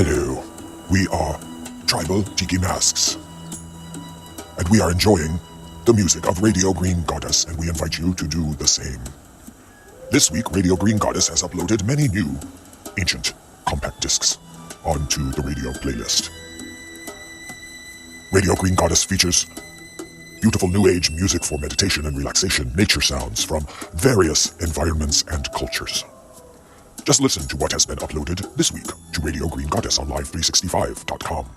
Hello, we are Tribal Tiki Masks, and we are enjoying the music of Radio Green Goddess, and we invite you to do the same. This week, Radio Green Goddess has uploaded many new, ancient compact discs onto the radio playlist. Radio Green Goddess features beautiful new age music for meditation and relaxation, nature sounds from various environments and cultures. Just listen to what has been uploaded this week to Radio Green Goddess on live365.com.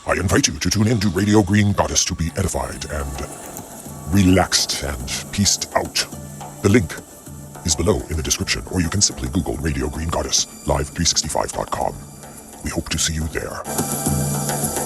I invite you to tune in to Radio Green Goddess to be edified and relaxed and pieced out. The link is below in the description, or you can simply Google Radio Green Goddess, live365.com. We hope to see you there.